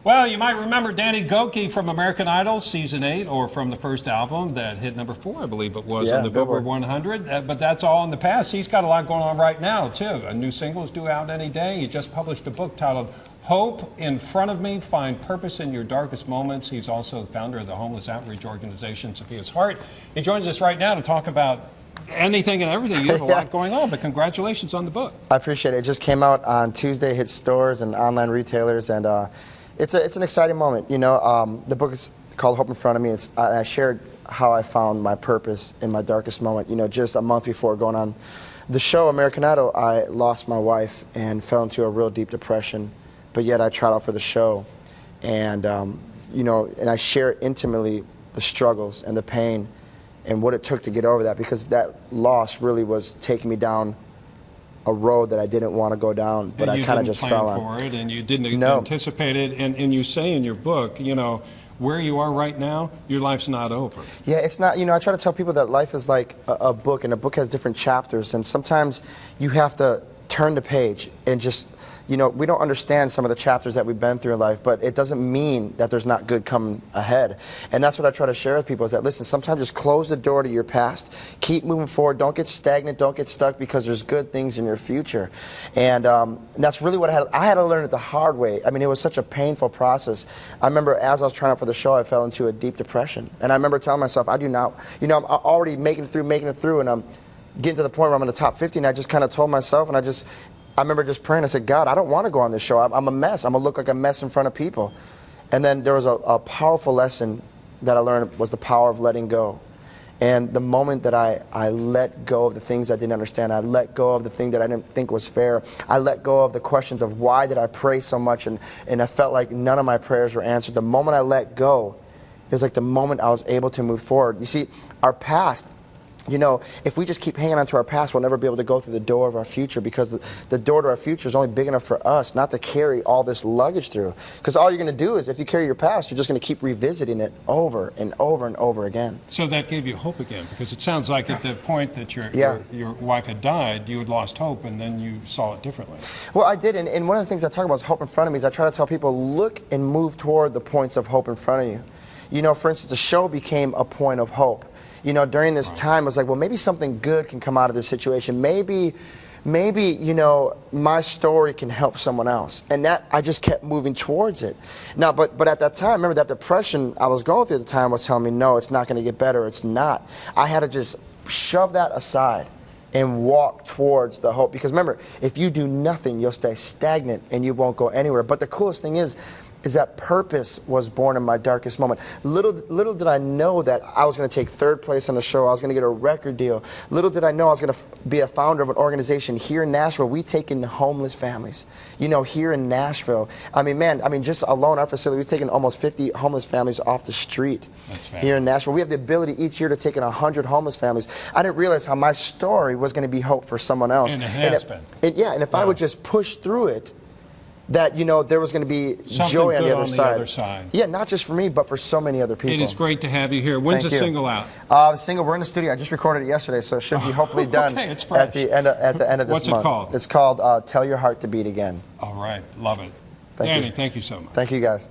Well, you might remember Danny Gokey from American Idol Season 8, or from the first album that hit #4, I believe it was, on the Billboard 100. But that's all in the past. He's got a lot going on right now, too. A new single is due out any day. He just published a book titled Hope in Front of Me, Find Purpose in Your Darkest Moments. He's also the founder of the homeless outreach organization, Sophia's Heart. He joins us right now to talk about anything and everything. You have a lot going on, but congratulations on the book. I appreciate it. It just came out on Tuesday, hit stores and online retailers, and it's an exciting moment. You know, the book is called Hope in Front of Me. I shared how I found my purpose in my darkest moment. You know, just a month before going on the show American Idol, I lost my wife and fell into a real deep depression. But yet I tried out for the show, and you know, and I share intimately the struggles and the pain and what it took to get over that, because that loss really was taking me down a road that I didn't want to go down, but I kind of just fell on. For it, and you didn't anticipate it, and you say in your book, you know, where you are right now, your life's not over. Yeah, it's not. You know, I try to tell people that life is like a book, and a book has different chapters, and sometimes you have to turn the page and just, you know, we don't understand some of the chapters that we've been through in life, but it doesn't mean that there's not good coming ahead. And that's what I try to share with people, is that, listen, sometimes just close the door to your past. Keep moving forward. Don't get stagnant. Don't get stuck, because there's good things in your future. And that's really what I had to learn it the hard way. I mean, it was such a painful process. I remember as I was trying out for the show, I fell into a deep depression. And I remember telling myself, I do not, you know, I'm already making it through, and I'm getting to the point where I'm in the top 50, and I just kind of told myself, and I remember just praying. I said, God, I don't want to go on this show. I'm a mess. I'm going to look like a mess in front of people. And then there was a powerful lesson that I learned, was the power of letting go. And the moment that I let go of the things I didn't understand, I let go of the thing that I didn't think was fair, I let go of the questions of why did I pray so much, and I felt like none of my prayers were answered. The moment I let go, it was like the moment I was able to move forward. You see, our past, you know, if we just keep hanging on to our past, we'll never be able to go through the door of our future, because the door to our future is only big enough for us, not to carry all this luggage through. Because all you're going to do is, if you carry your past, you're just going to keep revisiting it over and over and over again. So that gave you hope again, because it sounds like at the point that your wife had died, you had lost hope, and then you saw it differently. Well, I did, and one of the things I talk about is hope in front of me. Is I try to tell people, look and move toward the points of hope in front of you. You know, for instance, the show became a point of hope. You know, during this time, I was like, well, maybe something good can come out of this situation. Maybe, you know, my story can help someone else. And that, I just kept moving towards it. Now, but at that time, remember, that depression I was going through at the time was telling me, no, it's not going to get better. It's not. I had to just shove that aside and walk towards the hope. Because remember, if you do nothing, you'll stay stagnant and you won't go anywhere. But the coolest thing is that purpose was born in my darkest moment. Little did I know that I was going to take 3rd place on the show. I was going to get a record deal. Little did I know I was going to be a founder of an organization here in Nashville. We take in homeless families, you know, here in Nashville. I mean, man, just alone our facility, we've taken almost 50 homeless families off the street here in Nashville. We have the ability each year to take in 100 homeless families. I didn't realize how my story was going to be hope for someone else. And it has been. And if I would just push through it, that, you know, there was going to be something joy on the other side. Yeah, not just for me, but for so many other people. It is great to have you here. When's the single out? The single, we're in the studio. I just recorded it yesterday, so it should be hopefully done okay, it's fresh. at the end of this month. What's it called? It's called Tell Your Heart to Beat Again. All right, love it. Danny, thank you so much. Thank you, guys.